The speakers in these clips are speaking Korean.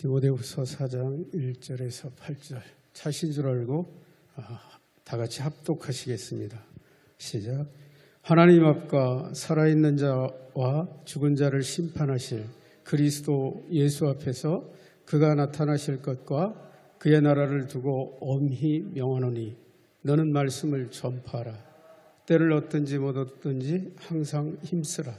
디모데후서 4장 1절에서 8절 차신 줄 알고 다 같이 합독하시겠습니다. 시작. 하나님 앞과 살아있는 자와 죽은 자를 심판하실 그리스도 예수 앞에서 그가 나타나실 것과 그의 나라를 두고 엄히 명하노니 너는 말씀을 전파하라. 때를 얻든지 못 얻든지 항상 힘쓰라.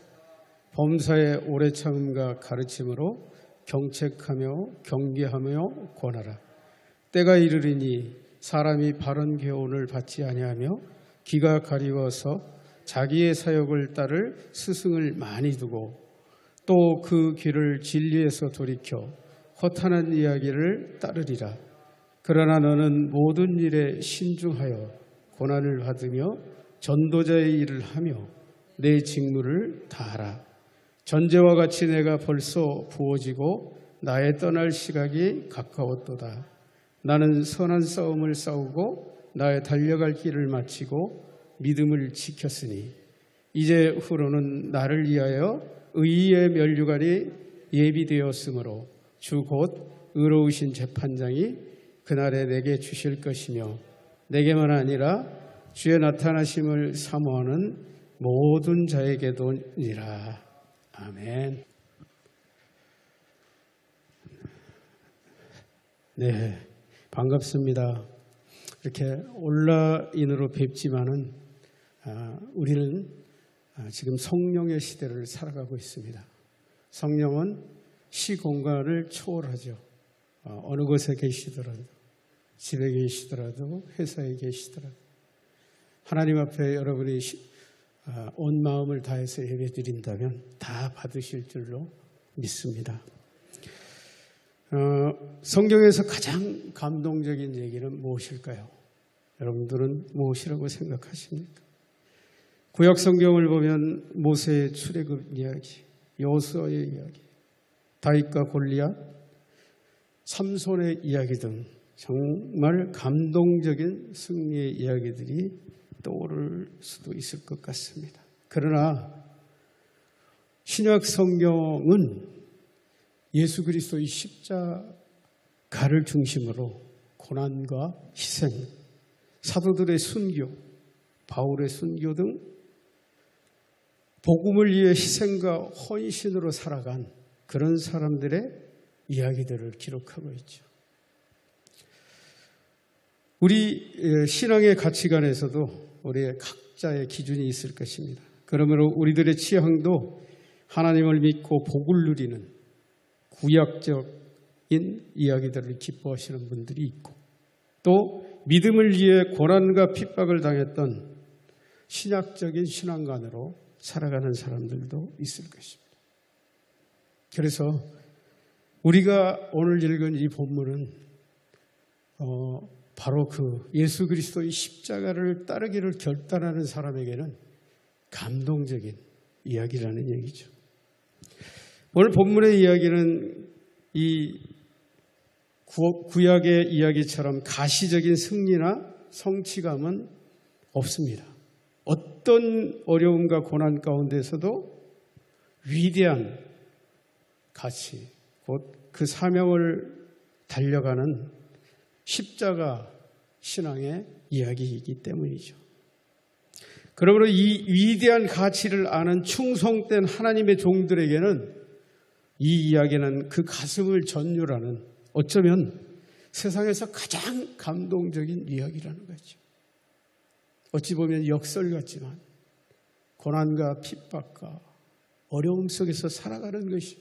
범사에 오래 참음과 가르침으로 경책하며 경계하며 권하라. 때가 이르리니 사람이 바른 교훈을 받지 아니하며 귀가 가리워서 자기의 사역을 따를 스승을 많이 두고 또 그 귀를 진리에서 돌이켜 허탄한 이야기를 따르리라. 그러나 너는 모든 일에 신중하여 고난을 받으며 전도자의 일을 하며 내 직무를 다하라. 전제와 같이 내가 벌써 부어지고 나의 떠날 시각이 가까웠도다. 나는 선한 싸움을 싸우고 나의 달려갈 길을 마치고 믿음을 지켰으니 이제 후로는 나를 위하여 의의 면류관이 예비되었으므로 주 곧 의로우신 재판장이 그날에 내게 주실 것이며 내게만 아니라 주의 나타나심을 사모하는 모든 자에게도니라. 아멘. 네, 반갑습니다. 이렇게 온라인으로 뵙지만은 우리는 지금 성령의 시대를 살아가고 있습니다. 성령은 시공간을 초월하죠. 어느 곳에 계시더라도, 집에 계시더라도, 회사에 계시더라도 하나님 앞에 여러분이 온 마음을 다해서 예배드린다면 다 받으실 줄로 믿습니다. 성경에서 가장 감동적인 얘기는 무엇일까요? 여러분들은 무엇이라고 생각하십니까? 구약 성경을 보면 모세의 출애굽 이야기, 여호수아의 이야기, 다윗과 골리앗, 삼손의 이야기 등 정말 감동적인 승리의 이야기들이 떠오를 수도 있을 것 같습니다. 그러나 신약 성경은 예수 그리스도의 십자가를 중심으로 고난과 희생, 사도들의 순교, 바울의 순교 등 복음을 위해 희생과 헌신으로 살아간 그런 사람들의 이야기들을 기록하고 있죠. 우리 신앙의 가치관에서도 우리의 각자의 기준이 있을 것입니다. 그러므로 우리들의 취향도 하나님을 믿고 복을 누리는 구약적인 이야기들을 기뻐하시는 분들이 있고 또 믿음을 위해 고난과 핍박을 당했던 신약적인 신앙관으로 살아가는 사람들도 있을 것입니다. 그래서 우리가 오늘 읽은 이 본문은 바로 그 예수 그리스도의 십자가를 따르기를 결단하는 사람에게는 감동적인 이야기라는 얘기죠. 오늘 본문의 이야기는 이 구약의 이야기처럼 가시적인 승리나 성취감은 없습니다. 어떤 어려움과 고난 가운데서도 위대한 가치, 곧 그 사명을 달려가는 십자가 신앙의 이야기이기 때문이죠. 그러므로 이 위대한 가치를 아는 충성된 하나님의 종들에게는 이 이야기는 그 가슴을 전율하는 어쩌면 세상에서 가장 감동적인 이야기라는 거죠. 어찌 보면 역설 같지만 고난과 핍박과 어려움 속에서 살아가는 것이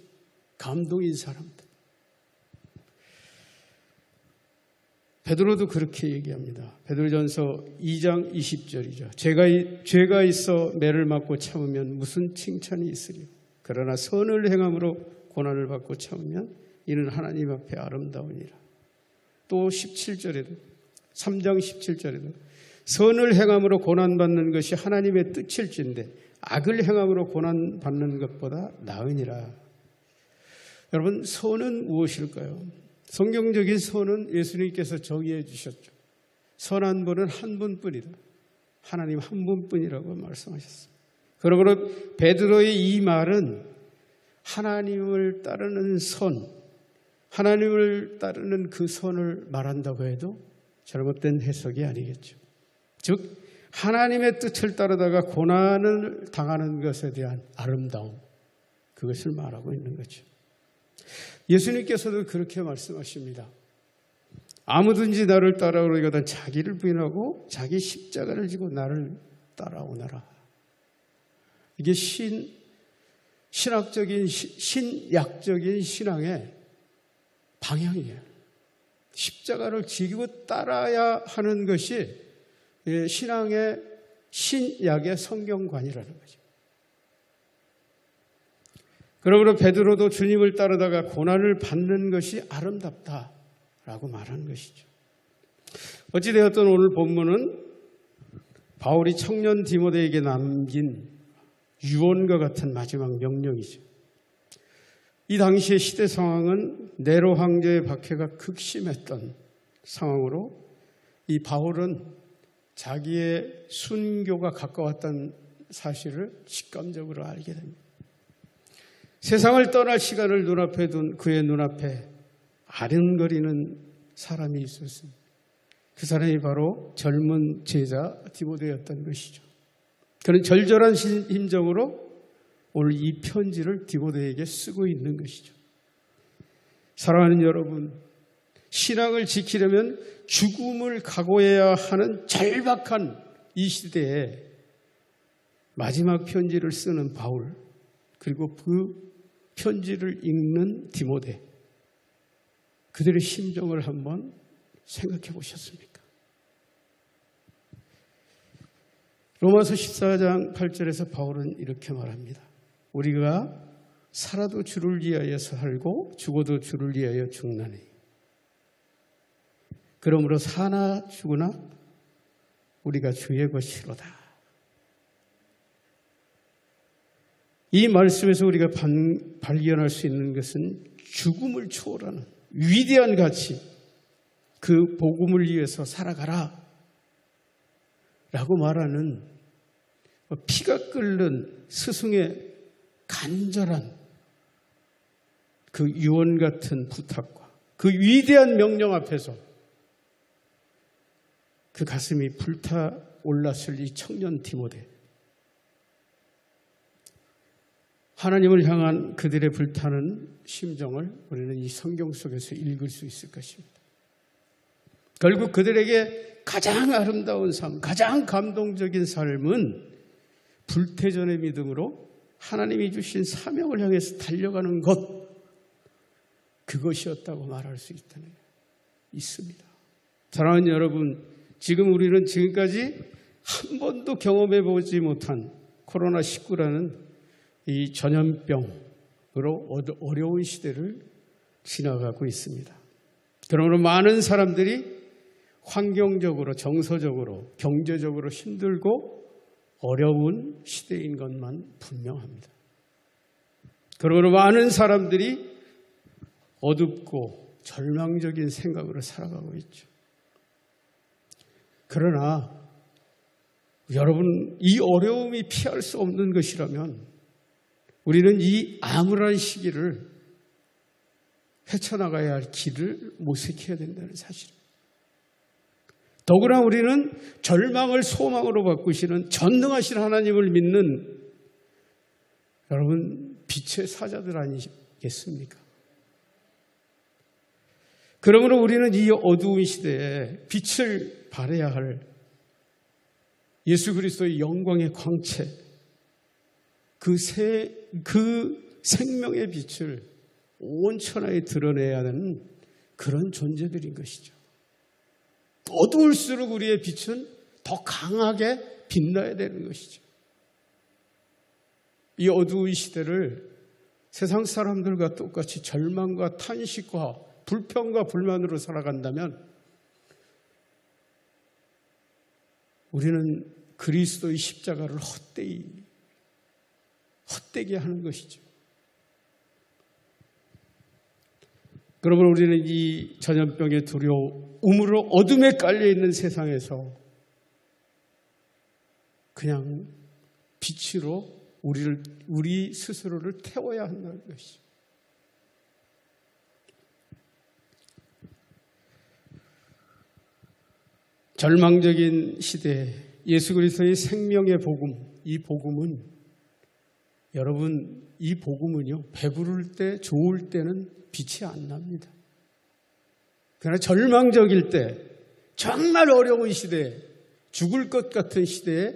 감동인 사람들. 베드로도 그렇게 얘기합니다. 베드로전서 2장 20절이죠. 죄가 있어 매를 맞고 참으면 무슨 칭찬이 있으리요. 그러나 선을 행함으로 고난을 받고 참으면 이는 하나님 앞에 아름다우니라. 또 17절에도 3장 17절에도 선을 행함으로 고난받는 것이 하나님의 뜻일진데 악을 행함으로 고난받는 것보다 나으니라. 여러분, 선은 무엇일까요? 성경적인 선은 예수님께서 정의해 주셨죠. 선한 분은 한 분뿐이다. 하나님 한 분뿐이라고 말씀하셨습니다. 그러므로 베드로의 이 말은 하나님을 따르는 선, 하나님을 따르는 그 선을 말한다고 해도 잘못된 해석이 아니겠죠. 즉 하나님의 뜻을 따르다가 고난을 당하는 것에 대한 아름다움, 그것을 말하고 있는 거죠. 예수님께서도 그렇게 말씀하십니다. 아무든지 나를 따라오려거든 자기를 부인하고 자기 십자가를 지고 나를 따라오너라. 이게 신학적인 신약적인 신앙의 방향이에요. 십자가를 지고 따라야 하는 것이 신앙의 신약의 성경관이라는 거죠. 그러므로 베드로도 주님을 따르다가 고난을 받는 것이 아름답다라고 말하는 것이죠. 어찌되었든 오늘 본문은 바울이 청년 디모데에게 남긴 유언과 같은 마지막 명령이죠. 이 당시의 시대 상황은 네로 황제의 박해가 극심했던 상황으로 이 바울은 자기의 순교가 가까웠던 사실을 직감적으로 알게 됩니다. 세상을 떠날 시간을 눈앞에 둔 그의 눈앞에 아른거리는 사람이 있었습니다. 그 사람이 바로 젊은 제자 디모데였던 것이죠. 그는 절절한 심정으로 오늘 이 편지를 디모데에게 쓰고 있는 것이죠. 사랑하는 여러분, 신앙을 지키려면 죽음을 각오해야 하는 절박한 이 시대에 마지막 편지를 쓰는 바울, 그리고 그 편지를 읽는 디모데, 그들의 심정을 한번 생각해 보셨습니까? 로마서 14장 8절에서 바울은 이렇게 말합니다. 우리가 살아도 주를 위하여 살고 죽어도 주를 위하여 죽나니 그러므로 사나 죽으나 우리가 주의 것이로다. 이 말씀에서 우리가 발견할 수 있는 것은 죽음을 초월하는 위대한 가치, 그 복음을 위해서 살아가라 라고 말하는 피가 끓는 스승의 간절한 그 유언 같은 부탁과 그 위대한 명령 앞에서 그 가슴이 불타올랐을 이 청년 디모데, 하나님을 향한 그들의 불타는 심정을 우리는 이 성경 속에서 읽을 수 있을 것입니다. 결국 그들에게 가장 아름다운 삶, 가장 감동적인 삶은 불태전의 믿음으로 하나님이 주신 사명을 향해서 달려가는 것, 그것이었다고 말할 수 있습니다. 사랑하는 여러분, 지금 우리는 지금까지 한 번도 경험해 보지 못한 코로나19라는 이 전염병으로 어려운 시대를 지나가고 있습니다. 그러므로 많은 사람들이 환경적으로, 정서적으로, 경제적으로 힘들고 어려운 시대인 것만 분명합니다. 그러므로 많은 사람들이 어둡고 절망적인 생각으로 살아가고 있죠. 그러나 여러분, 이 어려움이 피할 수 없는 것이라면 우리는 이 암울한 시기를 헤쳐나가야 할 길을 모색해야 된다는 사실입니다. 더구나 우리는 절망을 소망으로 바꾸시는 전능하신 하나님을 믿는 여러분, 빛의 사자들 아니겠습니까? 그러므로 우리는 이 어두운 시대에 빛을 발해야 할 예수 그리스도의 영광의 광채, 그 생명의 빛을 온 천하에 드러내야 하는 그런 존재들인 것이죠. 어두울수록 우리의 빛은 더 강하게 빛나야 되는 것이죠. 이 어두운 시대를 세상 사람들과 똑같이 절망과 탄식과 불평과 불만으로 살아간다면 우리는 그리스도의 십자가를 헛되게 하는 것이죠. 그러므로 우리는 이 전염병의 두려움으로 어둠에 깔려있는 세상에서 그냥 빛으로 우리 스스로를 태워야 한다는 것이죠. 절망적인 시대에 예수 그리스도의 생명의 복음, 이 복음은 여러분, 이 복음은요, 배부를 때, 좋을 때는 빛이 안 납니다. 그러나 절망적일 때, 정말 어려운 시대에, 죽을 것 같은 시대에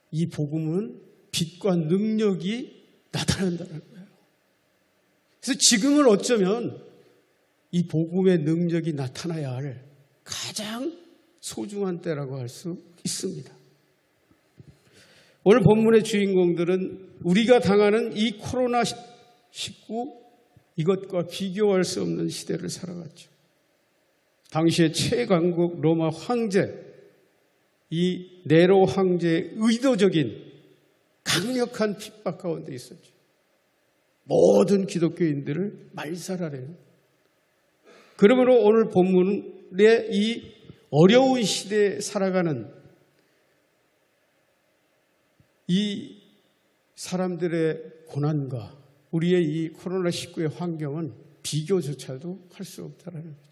이 복음은 빛과 능력이 나타난다는 거예요. 그래서 지금은 어쩌면 이 복음의 능력이 나타나야 할 가장 소중한 때라고 할 수 있습니다. 오늘 본문의 주인공들은 우리가 당하는 이 코로나19 이것과 비교할 수 없는 시대를 살아갔죠. 당시의 최강국 로마 황제, 이 네로 황제의 의도적인 강력한 핍박 가운데 있었죠. 모든 기독교인들을 말살하래요. 그러므로 오늘 본문의 이 어려운 시대에 살아가는 이 사람들의 고난과 우리의 이 코로나19의 환경은 비교조차도 할 수 없다는 거죠.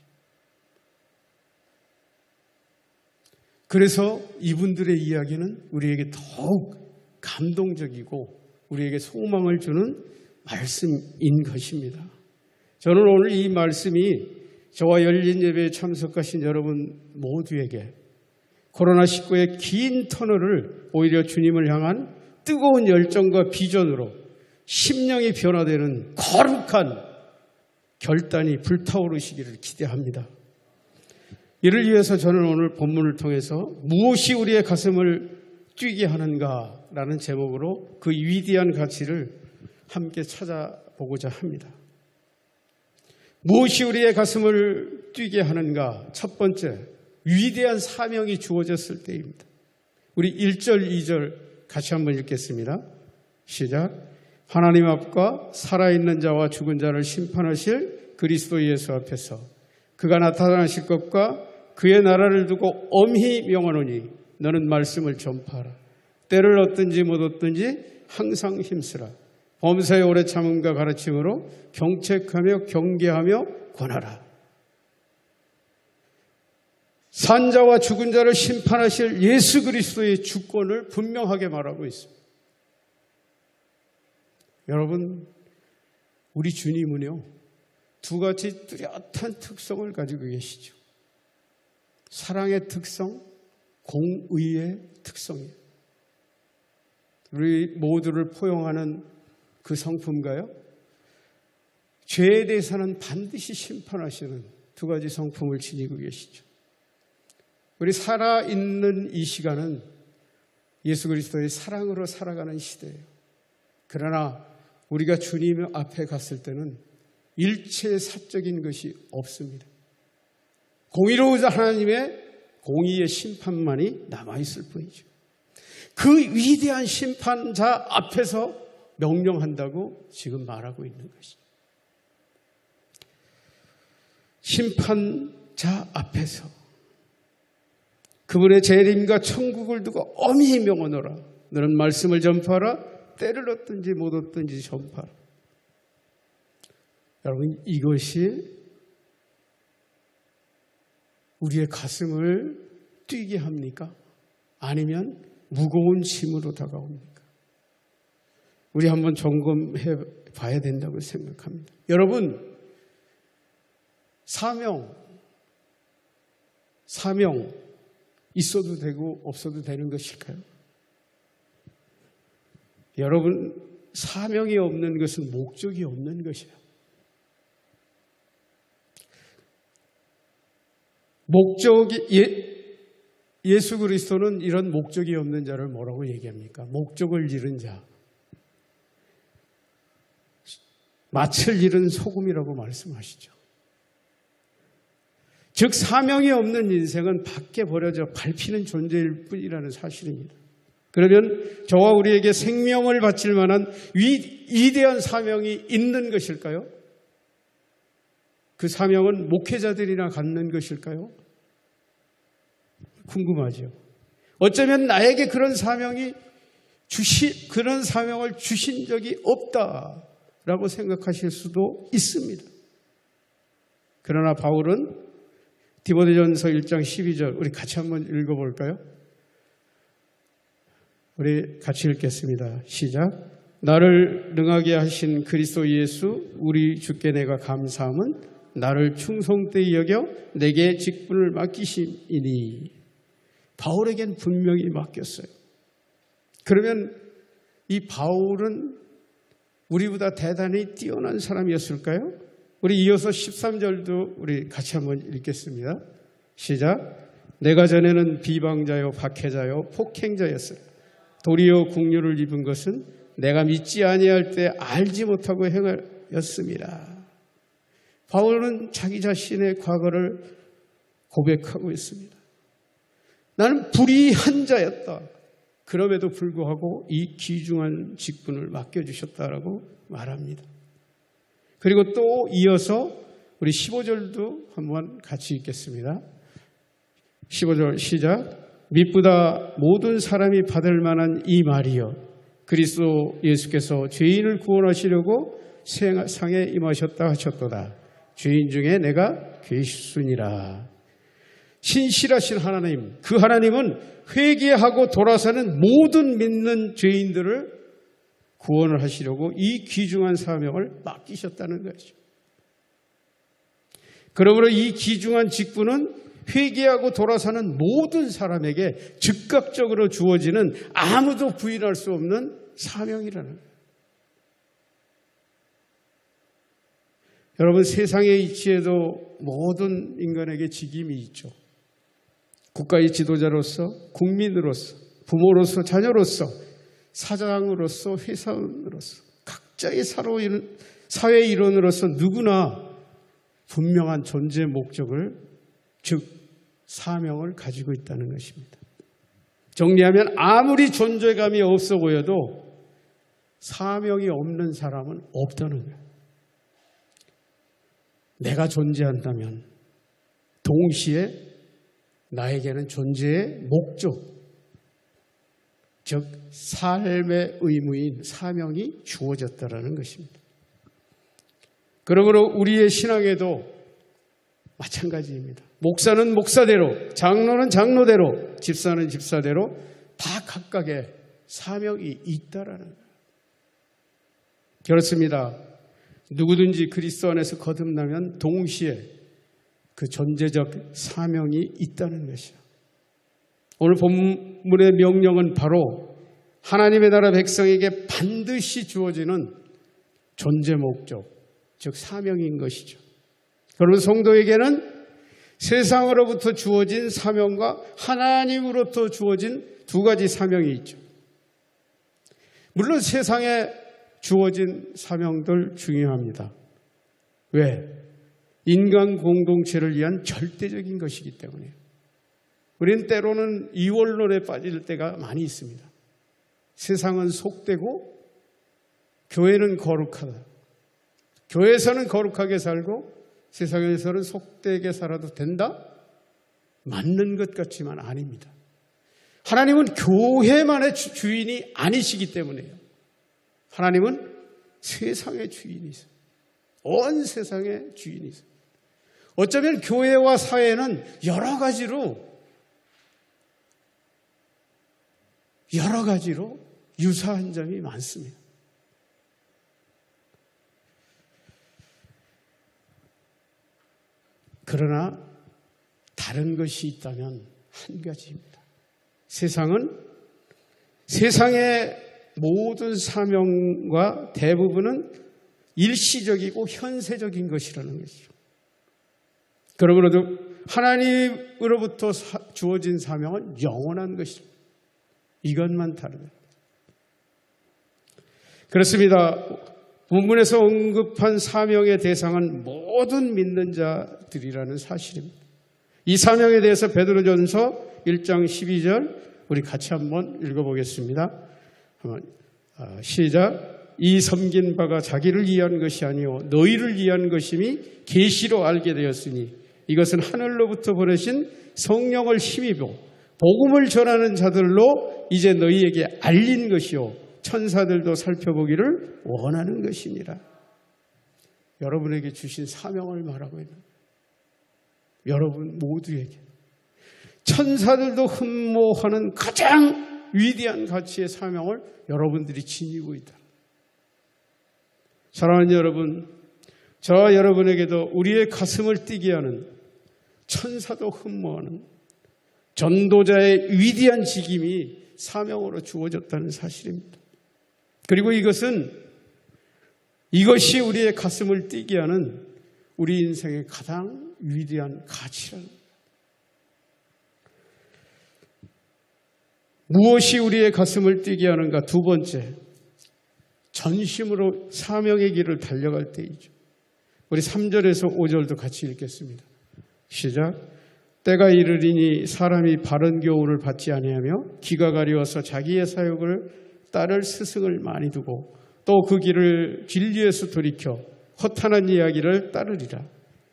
그래서 이분들의 이야기는 우리에게 더욱 감동적이고 우리에게 소망을 주는 말씀인 것입니다. 저는 오늘 이 말씀이 저와 열린 예배에 참석하신 여러분 모두에게 코로나19의 긴 터널을 오히려 주님을 향한 뜨거운 열정과 비전으로 심령이 변화되는 거룩한 결단이 불타오르시기를 기대합니다. 이를 위해서 저는 오늘 본문을 통해서 무엇이 우리의 가슴을 뛰게 하는가라는 제목으로 그 위대한 가치를 함께 찾아보고자 합니다. 무엇이 우리의 가슴을 뛰게 하는가? 첫 번째, 위대한 사명이 주어졌을 때입니다. 우리 1절, 2절 같이 한번 읽겠습니다. 시작. 하나님 앞과 살아있는 자와 죽은 자를 심판하실 그리스도 예수 앞에서 그가 나타나실 것과 그의 나라를 두고 엄히 명하노니 너는 말씀을 전파하라. 때를 얻든지 못 얻든지 항상 힘쓰라. 범사에 오래 참음과 가르침으로 경책하며 경계하며 권하라. 산자와 죽은 자를 심판하실 예수 그리스도의 주권을 분명하게 말하고 있습니다. 여러분, 우리 주님은요, 두 가지 뚜렷한 특성을 가지고 계시죠. 사랑의 특성, 공의의 특성이에요. 우리 모두를 포용하는 그 성품가요? 죄에 대해서는 반드시 심판하시는 두 가지 성품을 지니고 계시죠. 우리 살아있는 이 시간은 예수 그리스도의 사랑으로 살아가는 시대예요. 그러나 우리가 주님 앞에 갔을 때는 일체 사적인 것이 없습니다. 공의로우자 하나님의 공의의 심판만이 남아있을 뿐이죠. 그 위대한 심판자 앞에서 명령한다고 지금 말하고 있는 것이죠. 심판자 앞에서 그분의 재림과 천국을 두고 엄히 명하노라. 너는 말씀을 전파하라. 때를 얻든지 못 얻든지 전파하라. 여러분, 이것이 우리의 가슴을 뛰게 합니까? 아니면 무거운 짐으로 다가옵니까? 우리 한번 점검해 봐야 된다고 생각합니다. 여러분, 사명 있어도 되고 없어도 되는 것일까요? 여러분, 사명이 없는 것은 목적이 없는 것이에요. 예수 그리스도는 이런 목적이 없는 자를 뭐라고 얘기합니까? 목적을 잃은 자. 맏을 잃은 소금이라고 말씀하시죠. 즉 사명이 없는 인생은 밖에 버려져 밟히는 존재일 뿐이라는 사실입니다. 그러면 저와 우리에게 생명을 바칠 만한 위대한 사명이 있는 것일까요? 그 사명은 목회자들이나 갖는 것일까요? 궁금하죠. 어쩌면 나에게 그런 사명을 주신 적이 없다라고 생각하실 수도 있습니다. 그러나 바울은 디모데전서 1장 12절 우리 같이 한번 읽어볼까요? 우리 같이 읽겠습니다. 시작. 나를 능하게 하신 그리스도 예수 우리 주께 내가 감사함은 나를 충성되이 여겨 내게 직분을 맡기심이니. 바울에겐 분명히 맡겼어요. 그러면 이 바울은 우리보다 대단히 뛰어난 사람이었을까요? 우리 이어서 13절도 우리 같이 한번 읽겠습니다. 시작. 내가 전에는 비방자요 박해자요 폭행자였어요. 도리어 국류를 입은 것은 내가 믿지 아니할 때 알지 못하고 행하였습니다. 바울은 자기 자신의 과거를 고백하고 있습니다. 나는 불의한 자였다. 그럼에도 불구하고 이 귀중한 직분을 맡겨주셨다라고 말합니다. 그리고 또 이어서 우리 15절도 한번 같이 읽겠습니다. 15절 시작. 믿보다 모든 사람이 받을 만한 이 말이여 그리스도 예수께서 죄인을 구원하시려고 세상에 임하셨다 하셨도다. 죄인 중에 내가 괴수니라. 신실하신 하나님, 그 하나님은 회개하고 돌아서는 모든 믿는 죄인들을 구원을 하시려고 이 귀중한 사명을 맡기셨다는 것이죠. 그러므로 이 귀중한 직분은 회개하고 돌아서는 모든 사람에게 즉각적으로 주어지는 아무도 부인할 수 없는 사명이라는 거예요. 여러분, 세상의 이치에도 모든 인간에게 직임이 있죠. 국가의 지도자로서, 국민으로서, 부모로서, 자녀로서, 사장으로서, 회사원으로서, 각자의 사회 일원으로서 누구나 분명한 존재 목적을, 즉 사명을 가지고 있다는 것입니다. 정리하면 아무리 존재감이 없어 보여도 사명이 없는 사람은 없다는 거예요. 내가 존재한다면 동시에 나에게는 존재의 목적, 즉 삶의 의무인 사명이 주어졌다는 것입니다. 그러므로 우리의 신앙에도 마찬가지입니다. 목사는 목사대로, 장로는 장로대로, 집사는 집사대로 다 각각의 사명이 있다라는 거예요. 그렇습니다. 누구든지 그리스도 안에서 거듭나면 동시에 그 존재적 사명이 있다는 것이요. 오늘 본문의 명령은 바로 하나님의 나라 백성에게 반드시 주어지는 존재 목적, 즉 사명인 것이죠. 그러면 성도에게는 세상으로부터 주어진 사명과 하나님으로부터 주어진 두 가지 사명이 있죠. 물론 세상에 주어진 사명들 중요합니다. 왜? 인간 공동체를 위한 절대적인 것이기 때문에요. 우리는 때로는 이원론에 빠질 때가 많이 있습니다. 세상은 속되고 교회는 거룩하다. 교회에서는 거룩하게 살고 세상에서는 속되게 살아도 된다? 맞는 것 같지만 아닙니다. 하나님은 교회만의 주인이 아니시기 때문에요. 하나님은 세상의 주인이세요. 온 세상의 주인이세요. 어쩌면 교회와 사회는 여러 가지로 유사한 점이 많습니다. 그러나 다른 것이 있다면 한 가지입니다. 세상은 세상의 모든 사명과 대부분은 일시적이고 현세적인 것이라는 것이죠. 그러므로도 하나님으로부터 주어진 사명은 영원한 것이죠. 이것만 다르다. 그렇습니다. 본문에서 언급한 사명의 대상은 모든 믿는 자들이라는 사실입니다. 이 사명에 대해서 베드로전서 1장 12절 우리 같이 한번 읽어보겠습니다. 시작. 이 섬긴 바가 자기를 위한 것이 아니요 너희를 위한 것임이 계시로 알게 되었으니 이것은 하늘로부터 보내신 성령을 힘입어 복음을 전하는 자들로 이제 너희에게 알린 것이요 천사들도 살펴보기를 원하는 것이니라. 여러분에게 주신 사명을 말하고 있는 거예요. 여러분 모두에게 천사들도 흠모하는 가장 위대한 가치의 사명을 여러분들이 지니고 있다. 사랑하는 여러분, 저와 여러분에게도 우리의 가슴을 뛰게 하는 천사도 흠모하는 전도자의 위대한 직임이 사명으로 주어졌다는 사실입니다. 그리고 이것이 우리의 가슴을 뛰게 하는 우리 인생의 가장 위대한 가치라는 겁니다. 무엇이 우리의 가슴을 뛰게 하는가? 두 번째, 전심으로 사명의 길을 달려갈 때이죠. 우리 3절에서 5절도 같이 읽겠습니다. 시작. 때가 이르리니 사람이 바른 교훈을 받지 아니하며 기가 가려워서 자기의 사욕을 따를 스승을 많이 두고 또 그 길을 진리에서 돌이켜 허탄한 이야기를 따르리라.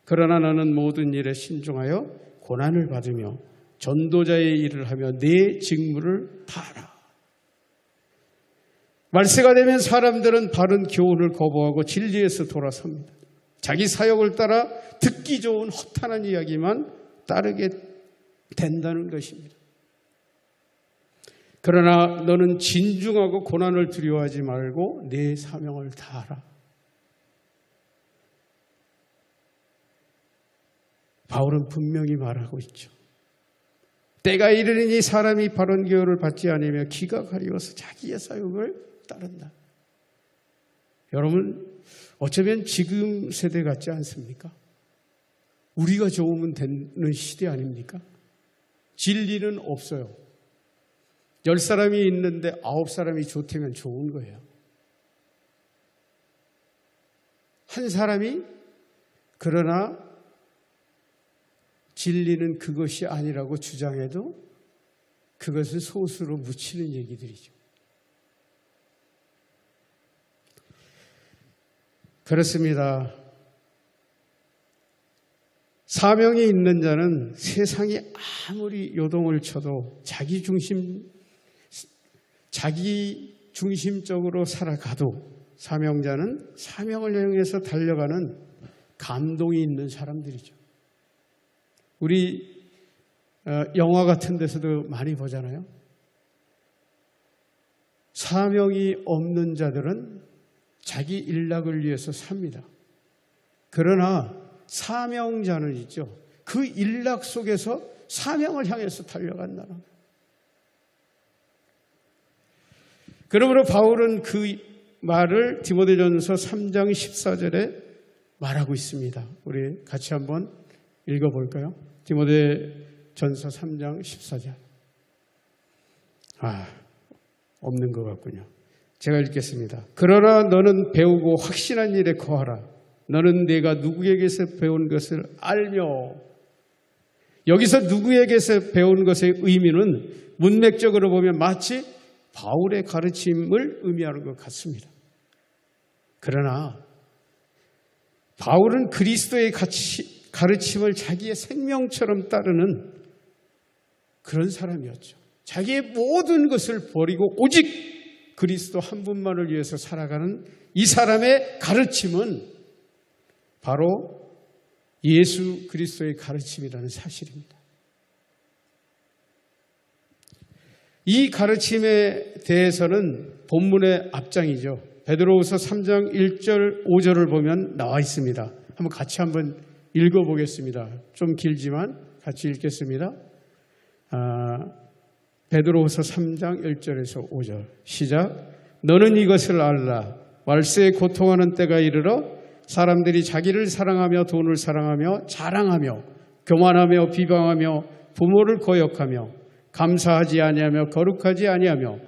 그러나 나는 모든 일에 신중하여 고난을 받으며 전도자의 일을 하며 내 직무를 다하라. 말세가 되면 사람들은 바른 교훈을 거부하고 진리에서 돌아섭니다. 자기 사욕을 따라 듣기 좋은 허탄한 이야기만 따르게 된다는 것입니다. 그러나 너는 진중하고 고난을 두려워하지 말고 내 사명을 다하라. 바울은 분명히 말하고 있죠. 때가 이르니 사람이 바른 교훈을 받지 않으며 기가 가려워서 자기의 사욕을 따른다. 여러분, 어쩌면 지금 세대 같지 않습니까? 우리가 좋으면 되는 시대 아닙니까? 진리는 없어요. 10사람이 있는데 9사람이 좋다면 좋은 거예요. 한 사람이 그러나 진리는 그것이 아니라고 주장해도 그것을 소수로 묻히는 얘기들이죠. 그렇습니다. 사명이 있는 자는 세상이 아무리 요동을 쳐도 자기 중심적으로 살아가도 사명자는 사명을 향해서 달려가는 감동이 있는 사람들이죠. 우리 영화 같은 데서도 많이 보잖아요. 사명이 없는 자들은 자기 일락을 위해서 삽니다. 그러나 사명자는 있죠. 그 일락 속에서 사명을 향해서 달려간다는 거예요. 그러므로 바울은 그 말을 디모데전서 3장 14절에 말하고 있습니다. 우리 같이 한번 읽어볼까요? 디모데전서 3장 14절. 없는 것 같군요. 제가 읽겠습니다. 그러나 너는 배우고 확신한 일에 거하라. 너는 내가 누구에게서 배운 것을 알며. 여기서 누구에게서 배운 것의 의미는 문맥적으로 보면 마치 바울의 가르침을 의미하는 것 같습니다. 그러나 바울은 그리스도의 가르침을 자기의 생명처럼 따르는 그런 사람이었죠. 자기의 모든 것을 버리고 오직 그리스도 한 분만을 위해서 살아가는 이 사람의 가르침은 바로 예수 그리스도의 가르침이라는 사실입니다. 이 가르침에 대해서는 본문의 앞장이죠. 베드로후서 3장 1절 5절을 보면 나와 있습니다. 한번 같이 한번 읽어보겠습니다. 좀 길지만 같이 읽겠습니다. 베드로후서 3장 1절에서 5절 시작. 너는 이것을 알라. 말세에 고통하는 때가 이르러 사람들이 자기를 사랑하며 돈을 사랑하며 자랑하며 교만하며 비방하며 부모를 거역하며 감사하지 아니하며 거룩하지 아니하며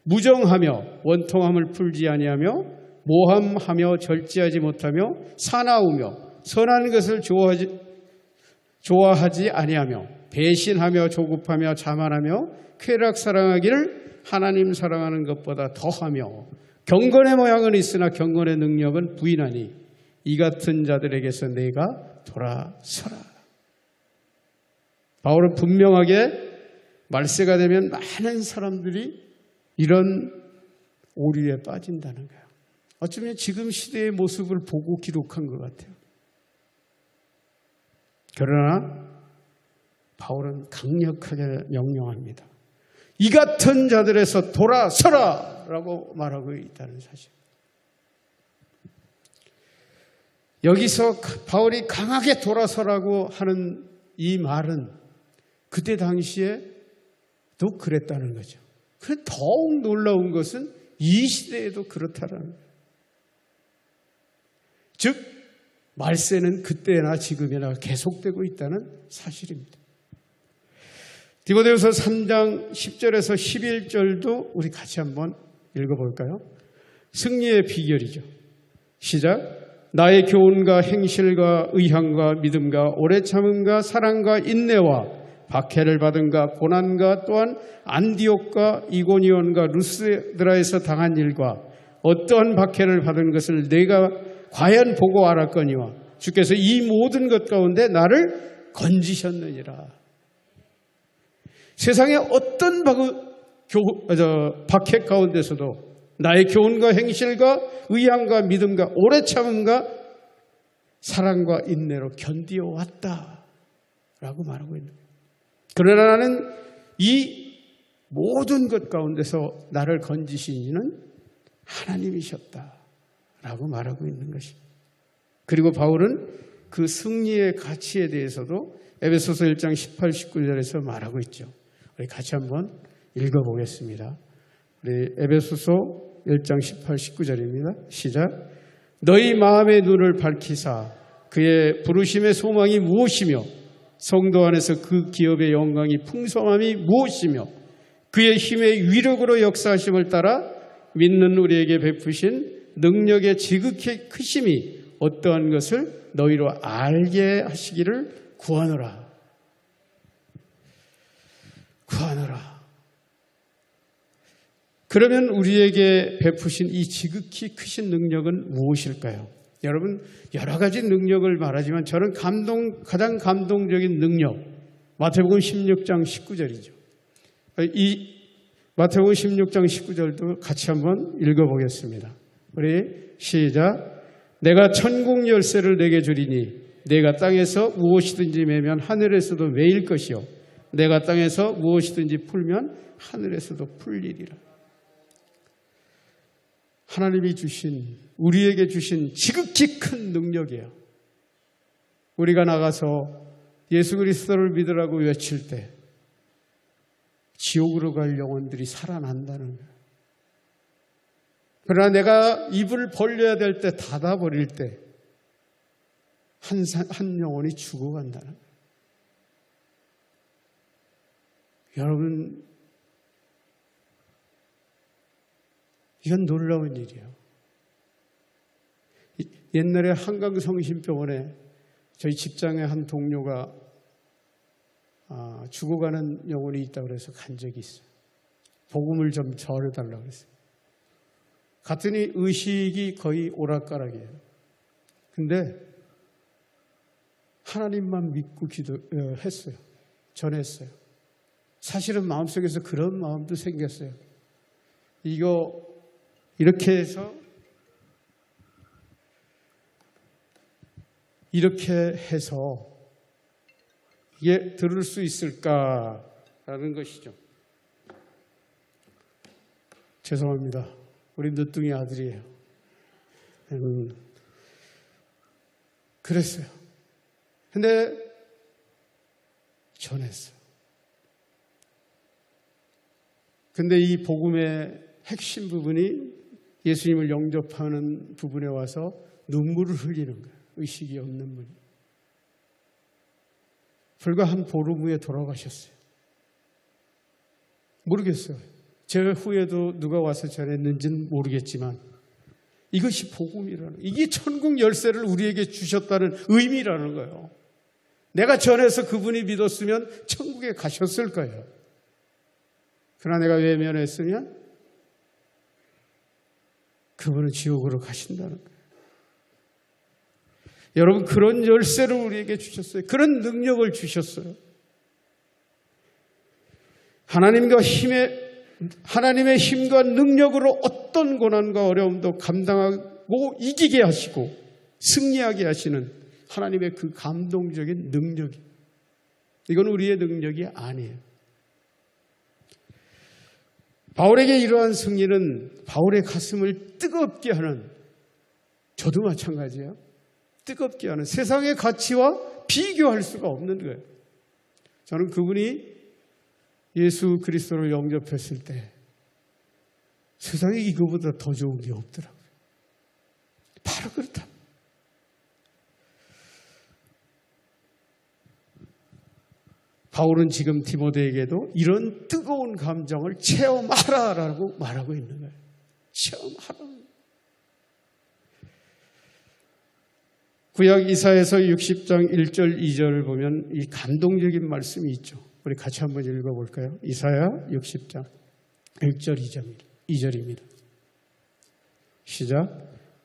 무정하며 원통함을 풀지 아니하며 모함하며 절제하지 못하며 사나우며 선한 것을 좋아하지 아니하며 배신하며 조급하며 자만하며 쾌락 사랑하기를 하나님 사랑하는 것보다 더하며 경건의 모양은 있으나 경건의 능력은 부인하니 이 같은 자들에게서 내가 돌아서라. 바울은 분명하게 말세가 되면 많은 사람들이 이런 오류에 빠진다는 거예요. 어쩌면 지금 시대의 모습을 보고 기록한 것 같아요. 그러나 바울은 강력하게 명령합니다. 이 같은 자들에서 돌아서라! 라고 말하고 있다는 사실. 여기서 바울이 강하게 돌아서라고 하는 이 말은 그때 당시에도 그랬다는 거죠. 그런데 더욱 놀라운 것은 이 시대에도 그렇다라는 거예요. 즉 말세는 그때나 지금이나 계속되고 있다는 사실입니다. 디모데후서 3장 10절에서 11절도 우리 같이 한번 읽어볼까요? 승리의 비결이죠. 시작. 나의 교훈과 행실과 의향과 믿음과 오래 참음과 사랑과 인내와 박해를 받음과 고난과 또한 안디옥과 이고니온과 루스드라에서 당한 일과 어떠한 박해를 받은 것을 내가 과연 보고 알았거니와 주께서 이 모든 것 가운데 나를 건지셨느니라. 세상의 어떤 박해 가운데서도 나의 교훈과 행실과 의향과 믿음과 오래 참음과 사랑과 인내로 견디어 왔다라고 말하고 있는 거예요. 그러나 나는 이 모든 것 가운데서 나를 건지신 이는 하나님이셨다라고 말하고 있는 것입니다. 그리고 바울은 그 승리의 가치에 대해서도 에베소서 1장 18, 19절에서 말하고 있죠. 우리 같이 한번 읽어보겠습니다. 우리 에베소서 1장 18, 19절입니다. 시작. 너희 마음의 눈을 밝히사 그의 부르심의 소망이 무엇이며 성도 안에서 그 기업의 영광이 풍성함이 무엇이며 그의 힘의 위력으로 역사하심을 따라 믿는 우리에게 베푸신 능력의 지극히 크심이 어떠한 것을 너희로 알게 하시기를 구하노라. 구하노라. 그러면 우리에게 베푸신 이 지극히 크신 능력은 무엇일까요? 여러분 여러 가지 능력을 말하지만 저는 가장 감동적인 능력 마태복음 16장 19절이죠. 이 마태복음 16장 19절도 같이 한번 읽어보겠습니다. 우리 시작. 내가 천국 열쇠를 내게 주리니 내가 땅에서 무엇이든지 매면 하늘에서도 매일 것이요 내가 땅에서 무엇이든지 풀면 하늘에서도 풀리리라. 하나님이 주신 우리에게 주신 지극히 큰 능력이에요. 우리가 나가서 예수 그리스도를 믿으라고 외칠 때 지옥으로 갈 영혼들이 살아난다는 거예요. 그러나 내가 입을 벌려야 될 때 닫아버릴 때 한 영혼이 죽어간다는 거예요. 여러분 이건 놀라운 일이에요. 옛날에 한강성심병원에 저희 직장의 한 동료가 죽어가는 영혼이 있다고 해서 간 적이 있어요. 복음을 좀 전해달라고 그랬어요. 갔더니 의식이 거의 오락가락이에요. 근데 하나님만 믿고 기도했어요. 전했어요. 사실은 마음속에서 그런 마음도 생겼어요. 이거 이렇게 해서 이게 들을 수 있을까라는 것이죠. 죄송합니다. 우리 늦둥이 아들이에요. 그랬어요. 근데 전했어요. 근데 이 복음의 핵심 부분이 예수님을 영접하는 부분에 와서 눈물을 흘리는 거예요. 의식이 없는 분이. 불과 한 보름 후에 돌아가셨어요. 모르겠어요. 제 후에도 누가 와서 전했는지는 모르겠지만 이것이 복음이라는, 이게 천국 열쇠를 우리에게 주셨다는 의미라는 거예요. 내가 전해서 그분이 믿었으면 천국에 가셨을 거예요. 그러나 내가 외면했으면 그분은 지옥으로 가신다는 거예요. 여러분, 그런 열쇠를 우리에게 주셨어요. 그런 능력을 주셨어요. 하나님의 힘과 능력으로 어떤 고난과 어려움도 감당하고 이기게 하시고 승리하게 하시는 하나님의 그 감동적인 능력이. 이건 우리의 능력이 아니에요. 바울에게 이러한 승리는 바울의 가슴을 뜨겁게 하는, 저도 마찬가지예요. 뜨겁게 하는, 세상의 가치와 비교할 수가 없는 거예요. 저는 그분이 예수 그리스도를 영접했을 때 세상에 이거보다 더 좋은 게 없더라고요. 바로 그렇다. 바울은 지금 디모데에게도 이런 뜨거운 감정을 체험하라라고 말하고 있는 거예요. 체험하라. 구약 이사야서 60장 1절 2절을 보면 이 감동적인 말씀이 있죠. 우리 같이 한번 읽어볼까요? 이사야 60장 1절 2절입니다. 시작.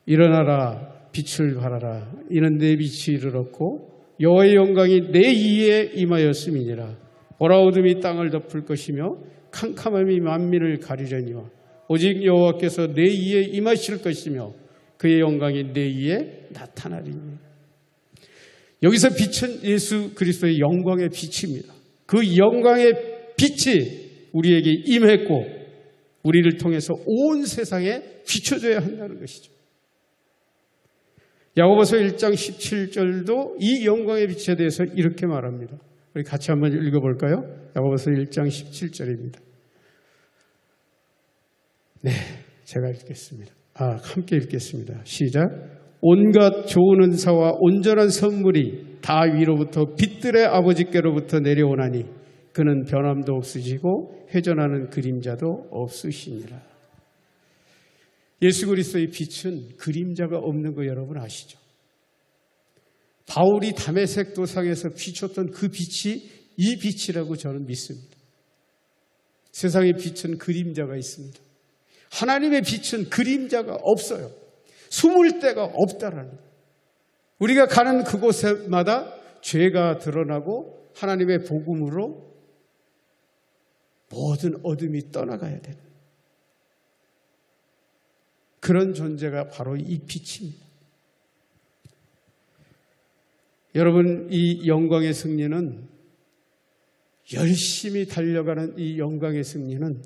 일어나라, 빛을 발하라. 이는 내 빛이 이르렀고 여호와의 영광이 내 이에 임하였음이니라. 보라, 어둠이 땅을 덮을 것이며 캄캄함이 만민을 가리려니와 오직 여호와께서 내 이에 임하실 것이며 그의 영광이 내 이에 나타나리니. 여기서 빛은 예수 그리스도의 영광의 빛입니다. 그 영광의 빛이 우리에게 임했고 우리를 통해서 온 세상에 비춰져야 한다는 것이죠. 야고보서 1장 17절도 이 영광의 빛에 대해서 이렇게 말합니다. 우리 같이 한번 읽어볼까요? 야고보서 1장 17절입니다. 네, 제가 읽겠습니다. 함께 읽겠습니다. 시작. 온갖 좋은 은사와 온전한 선물이 다 위로부터 빛들의 아버지께로부터 내려오나니 그는 변함도 없으시고 회전하는 그림자도 없으시니라. 예수 그리스도의 빛은 그림자가 없는 거 여러분 아시죠? 바울이 다메섹 도상에서 비췄던 그 빛이 이 빛이라고 저는 믿습니다. 세상의 빛은 그림자가 있습니다. 하나님의 빛은 그림자가 없어요. 숨을 데가 없다라는 거예요. 우리가 가는 그곳마다 죄가 드러나고 하나님의 복음으로 모든 어둠이 떠나가야 되는 그런 존재가 바로 이 빛입니다. 여러분, 이 영광의 승리는, 열심히 달려가는 이 영광의 승리는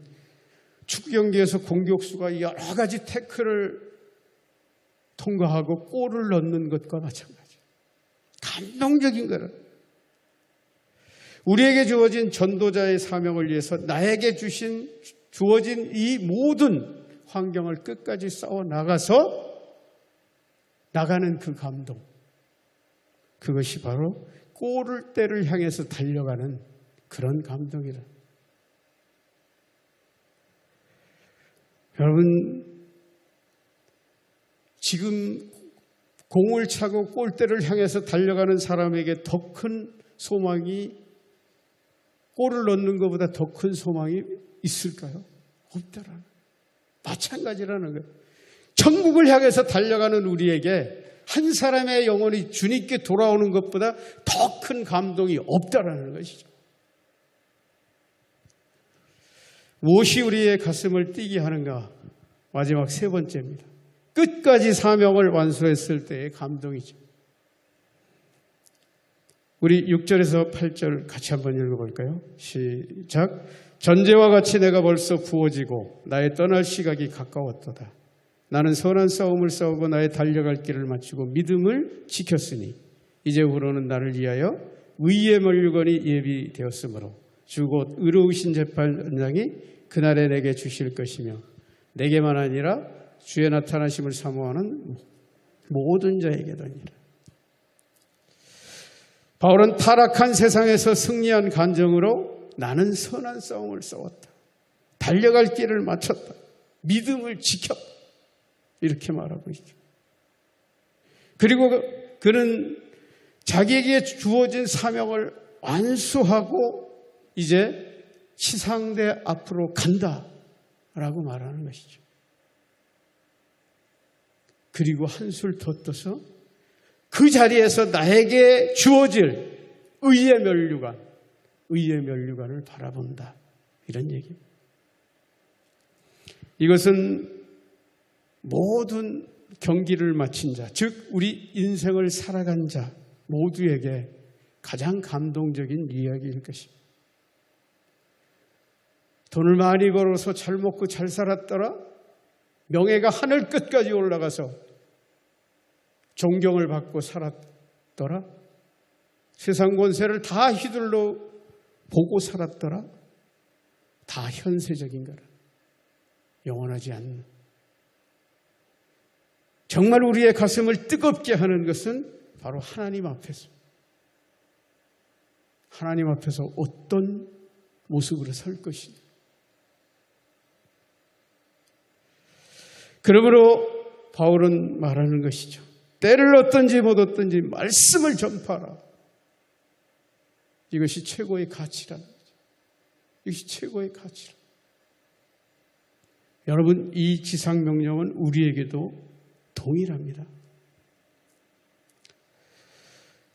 축구 경기에서 공격수가 여러 가지 태클을 통과하고 골을 넣는 것과 마찬가지예요. 감동적인 거는 우리에게 주어진 전도자의 사명을 위해서 나에게 주어진 이 모든 환경을 끝까지 싸워 나가서 나가는 그 감동, 그것이 바로 골대를 향해서 달려가는 그런 감동이라. 여러분, 지금 공을 차고 골대를 향해서 달려가는 사람에게 더 큰 소망이, 골을 넣는 것보다 더 큰 소망이 있을까요? 없다라는, 마찬가지라는 거예요. 천국을 향해서 달려가는 우리에게 한 사람의 영혼이 주님께 돌아오는 것보다 더 큰 감동이 없다라는 것이죠. 무엇이 우리의 가슴을 뛰게 하는가? 마지막 세 번째입니다. 끝까지 사명을 완수했을 때의 감동이죠. 우리 6절에서 8절 같이 한번 읽어볼까요? 시작. 전제와 같이 내가 벌써 부어지고 나의 떠날 시각이 가까웠도다. 나는 선한 싸움을 싸우고 나의 달려갈 길을 마치고 믿음을 지켰으니 이제후로는 나를 위하여 의의 면류관이 예비되었으므로 주 곧 의로우신 재판장이 그날에 내게 주실 것이며 내게만 아니라 주의 나타나심을 사모하는 모든 자에게도니라. 바울은 타락한 세상에서 승리한 간정으로 나는 선한 싸움을 싸웠다. 달려갈 길을 마쳤다. 믿음을 지켰다. 이렇게 말하고 있죠. 그리고 그는 자기에게 주어진 사명을 완수하고 이제 치상대 앞으로 간다라고 말하는 것이죠. 그리고 한술 더 떠서 그 자리에서 나에게 주어질 의의 면류관을 바라본다. 이런 얘기입니다. 이것은 모든 경기를 마친 자, 즉 우리 인생을 살아간 자, 모두에게 가장 감동적인 이야기일 것입니다. 돈을 많이 벌어서 잘 먹고 잘 살았더라. 명예가 하늘 끝까지 올라가서 존경을 받고 살았더라. 세상 권세를 다 휘둘러 보고 살았더라. 다 현세적인 거라. 영원하지 않는. 정말 우리의 가슴을 뜨겁게 하는 것은 바로 하나님 앞에서. 하나님 앞에서 어떤 모습으로 설 것이냐. 그러므로 바울은 말하는 것이죠. 때를 얻든지 못 얻든지 말씀을 전파하라. 이것이 최고의 가치라는 거죠. 이것이 최고의 가치라. 여러분, 이 지상명령은 우리에게도 동일합니다.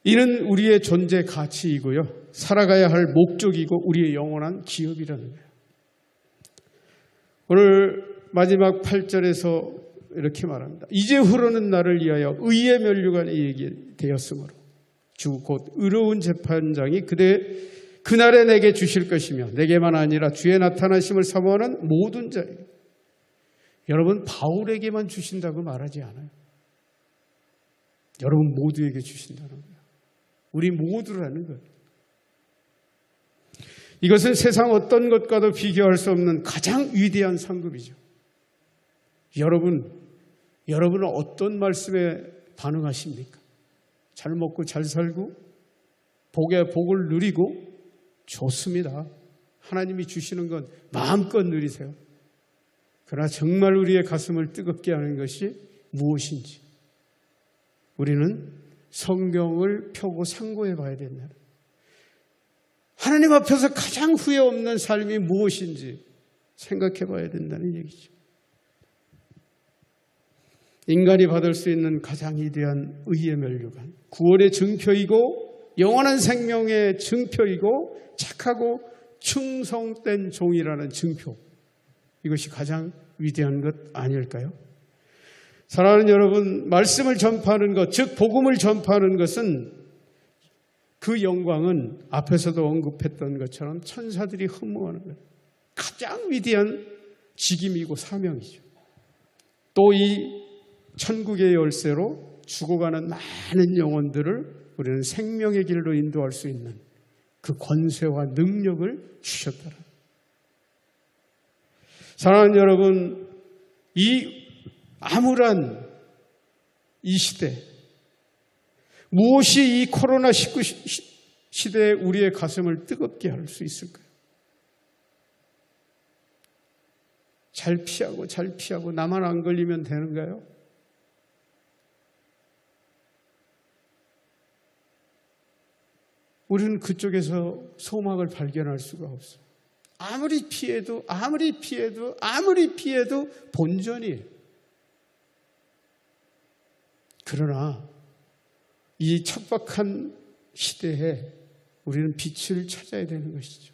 이는 우리의 존재 가치이고요. 살아가야 할 목적이고 우리의 영원한 기업이라는 거예요. 오늘 마지막 8절에서 이렇게 말합니다. 이제 흐르는 날을 위하여 의의 면류관이 얘기되었으므로 주 곧 의로운 재판장이 그날에 내게 주실 것이며 내게만 아니라 주의 나타나심을 사모하는 모든 자에게. 여러분, 바울에게만 주신다고 말하지 않아요. 여러분 모두에게 주신다는 거예요. 우리 모두라는 거예요. 이것은 세상 어떤 것과도 비교할 수 없는 가장 위대한 상급이죠. 여러분은 어떤 말씀에 반응하십니까? 잘 먹고 잘 살고 복의 복을 누리고 좋습니다. 하나님이 주시는 건 마음껏 누리세요. 그러나 정말 우리의 가슴을 뜨겁게 하는 것이 무엇인지 우리는 성경을 펴고 상고해 봐야 된다. 하나님 앞에서 가장 후회 없는 삶이 무엇인지 생각해 봐야 된다는 얘기죠. 인간이 받을 수 있는 가장 위대한 의의 면류관, 구원의 증표이고 영원한 생명의 증표이고 착하고 충성된 종이라는 증표, 이것이 가장 위대한 것 아닐까요? 사랑하는 여러분, 말씀을 전파하는 것, 즉 복음을 전파하는 것은 그 영광은 앞에서도 언급했던 것처럼 천사들이 흠모하는 것, 가장 위대한 직임이고 사명이죠. 또 이 천국의 열쇠로 죽어가는 많은 영혼들을 우리는 생명의 길로 인도할 수 있는 그 권세와 능력을 주셨더라. 사랑하는 여러분, 이 암울한 이 시대, 무엇이 이 코로나19 시대에 우리의 가슴을 뜨겁게 할 수 있을까요? 잘 피하고 나만 안 걸리면 되는가요? 우리는 그쪽에서 소망을 발견할 수가 없어요. 아무리 피해도 본전이에요. 그러나 이 척박한 시대에 우리는 빛을 찾아야 되는 것이죠.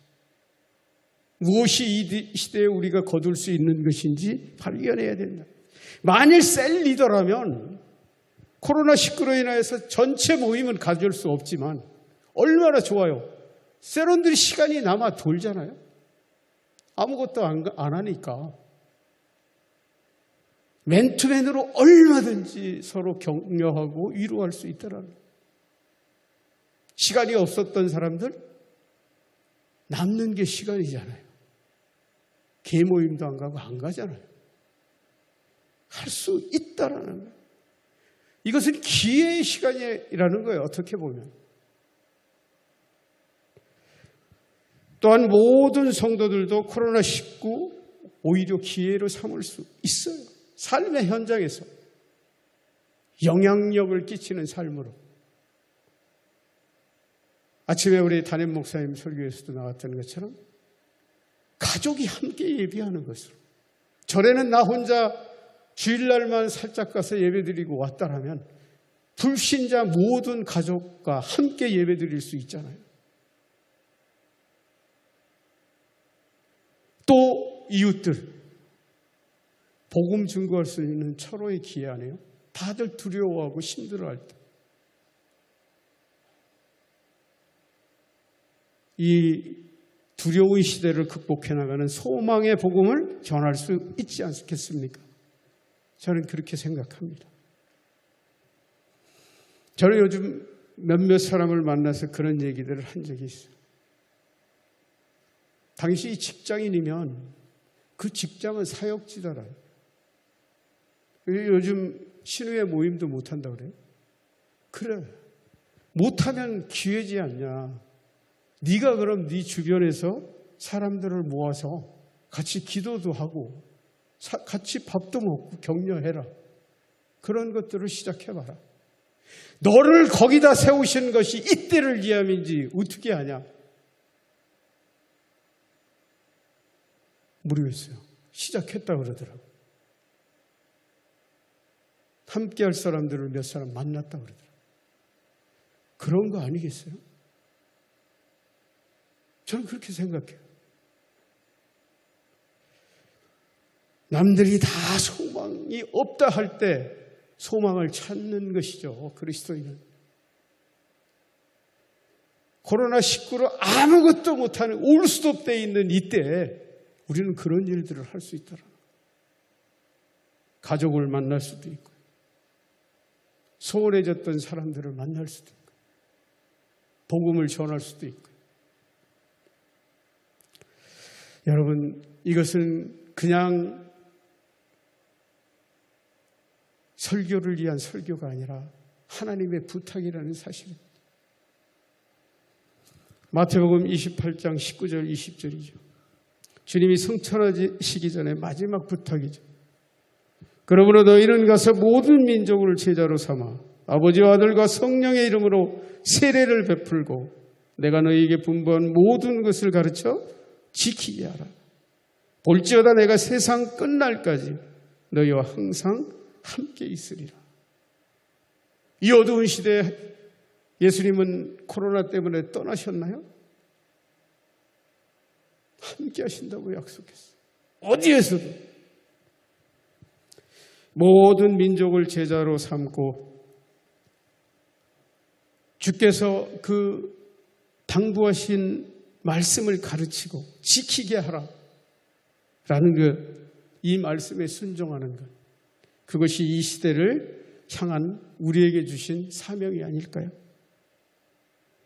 무엇이 이 시대에 우리가 거둘 수 있는 것인지 발견해야 된다. 만일 셀 리더라면 코로나19로 인해서 전체 모임은 가질 수 없지만 얼마나 좋아요. 셀원들이 시간이 남아 돌잖아요. 아무것도 안 하니까. 맨투맨으로 얼마든지 서로 격려하고 위로할 수 있더라고요. 시간이 없었던 사람들, 남는 게 시간이잖아요. 개모임도 안 가고 안 가잖아요. 할 수 있다라는 거예요. 이것은 기회의 시간이라는 거예요. 어떻게 보면. 또한 모든 성도들도 코로나19 오히려 기회로 삼을 수 있어요. 삶의 현장에서 영향력을 끼치는 삶으로. 아침에 우리 담임 목사님 설교에서도 나왔던 것처럼 가족이 함께 예배하는 것으로. 전에는 나 혼자 주일날만 살짝 가서 예배드리고 왔다라면 불신자 모든 가족과 함께 예배드릴 수 있잖아요. 또 이웃들, 복음 증거할 수 있는 철호의 기회 아니에요? 다들 두려워하고 힘들어할 때 이 두려운 시대를 극복해 나가는 소망의 복음을 전할 수 있지 않겠습니까? 저는 그렇게 생각합니다. 저는 요즘 몇몇 사람을 만나서 그런 얘기들을 한 적이 있어요. 당신이 직장인이면 그 직장은 사역지잖아요. 요즘 신우회 모임도 못한다고 그래요. 그래, 못하면 기회지 않냐. 네가 그럼 네 주변에서 사람들을 모아서 같이 기도도 하고 같이 밥도 먹고 격려해라. 그런 것들을 시작해봐라. 너를 거기다 세우신 것이 이때를 위함인지 어떻게 하냐? 모르겠어요. 시작했다고 그러더라고요. 함께 할 사람들을 몇 사람 만났다고 그러더라고요. 그런 거 아니겠어요? 저는 그렇게 생각해요. 남들이 다 소망이 없다 할 때 소망을 찾는 것이죠. 그리스도인은. 코로나19로 아무것도 못하는 올스톱되어 있는 이때 우리는 그런 일들을 할 수 있더라. 가족을 만날 수도 있고 소홀해졌던 사람들을 만날 수도 있고 복음을 전할 수도 있고. 여러분, 이것은 그냥 설교를 위한 설교가 아니라 하나님의 부탁이라는 사실입니다. 마태복음 28장 19절 20절이죠. 주님이 승천하시기 전에 마지막 부탁이죠. 그러므로 너희는 가서 모든 민족을 제자로 삼아 아버지와 아들과 성령의 이름으로 세례를 베풀고 내가 너희에게 분부한 모든 것을 가르쳐 지키게 하라. 볼지어다 내가 세상 끝날까지 너희와 항상 함께 있으리라. 이 어두운 시대에 예수님은 코로나 때문에 떠나셨나요? 함께 하신다고 약속했어요. 어디에서도. 모든 민족을 제자로 삼고 주께서 그 당부하신 말씀을 가르치고 지키게 하라 라는 이 말씀에 순종하는 것, 그것이 이 시대를 향한 우리에게 주신 사명이 아닐까요?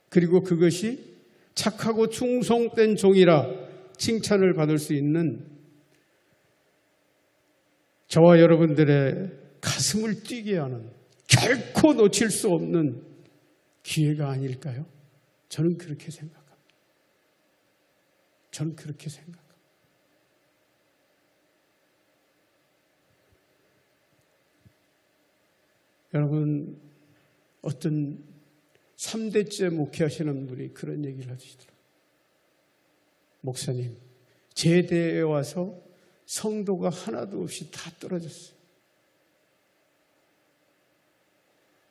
그리고 그것이 착하고 충성된 종이라 칭찬을 받을 수 있는 저와 여러분들의 가슴을 뛰게 하는, 결코 놓칠 수 없는 기회가 아닐까요? 저는 그렇게 생각합니다. 저는 그렇게 생각합니다. 여러분, 어떤 3대째 목회하시는 분이 그런 얘기를 하시더라고요. 목사님, 제 대에 와서 성도가 하나도 없이 다 떨어졌어요.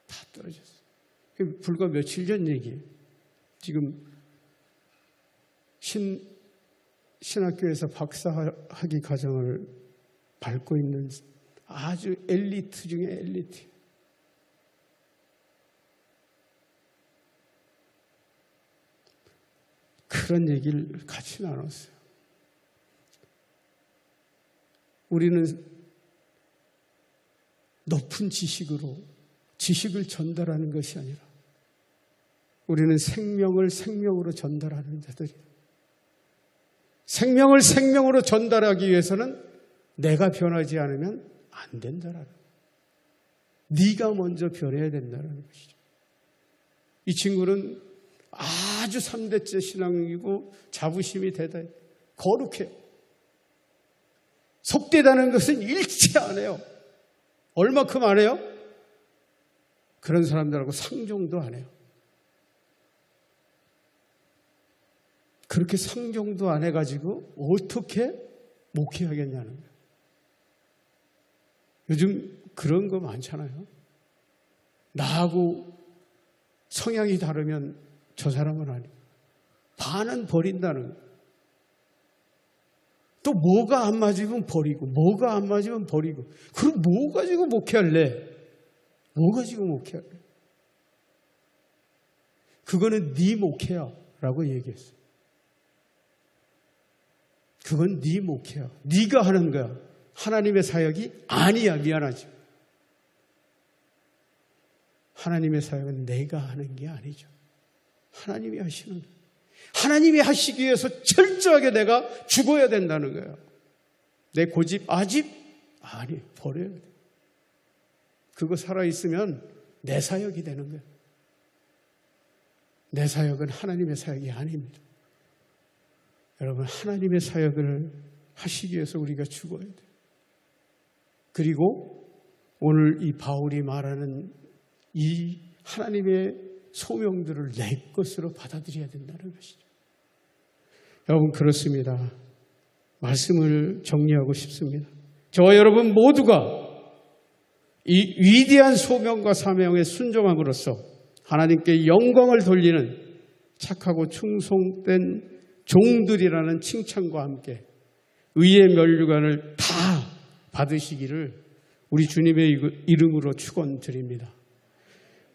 다 떨어졌어요. 불과 며칠 전 얘기예요. 지금 신학교에서 박사학위 과정을 밟고 있는 아주 엘리트 중에 엘리트. 그런 얘기를 같이 나눴어요. 우리는 높은 지식으로 지식을 전달하는 것이 아니라 우리는 생명을 생명으로 전달하는 자들이에요. 생명을 생명으로 전달하기 위해서는 내가 변하지 않으면 안 된다라는 거예요. 네가 먼저 변해야 된다는 것이죠. 이 친구는 아주 3대째 신앙이고 자부심이 대단해요. 거룩해요. 속되다는 것은 일치 안 해요. 얼마큼 안 해요? 그런 사람들하고 상종도 안 해요. 그렇게 상종도 안 해가지고 어떻게 목회하겠냐는 거예요. 요즘 그런 거 많잖아요. 나하고 성향이 다르면 저 사람은 아니고 반은 버린다는 거예요. 또 뭐가 안 맞으면 버리고 뭐가 안 맞으면 버리고. 그럼 뭐 가지고 목회할래? 뭐 가지고 목회할래? 그거는 네 목회야 라고 얘기했어요. 그건 네 목회야. 네가 하는 거야. 하나님의 사역이 아니야. 미안하지. 하나님의 사역은 내가 하는 게 아니죠. 하나님이 하시는 거예요. 하나님이 하시기 위해서 철저하게 내가 죽어야 된다는 거예요. 내 고집, 아집? 아니, 버려야 돼. 그거 살아있으면 내 사역이 되는 거예요. 내 사역은 하나님의 사역이 아닙니다. 여러분, 하나님의 사역을 하시기 위해서 우리가 죽어야 돼요. 그리고 오늘 이 바울이 말하는 이 하나님의 소명들을 내 것으로 받아들여야 된다는 것이죠. 여러분, 그렇습니다. 말씀을 정리하고 싶습니다. 저와 여러분 모두가 이 위대한 소명과 사명에 순종함으로써 하나님께 영광을 돌리는 착하고 충성된 종들이라는 칭찬과 함께 의의 면류관을 다 받으시기를 우리 주님의 이름으로 축원드립니다.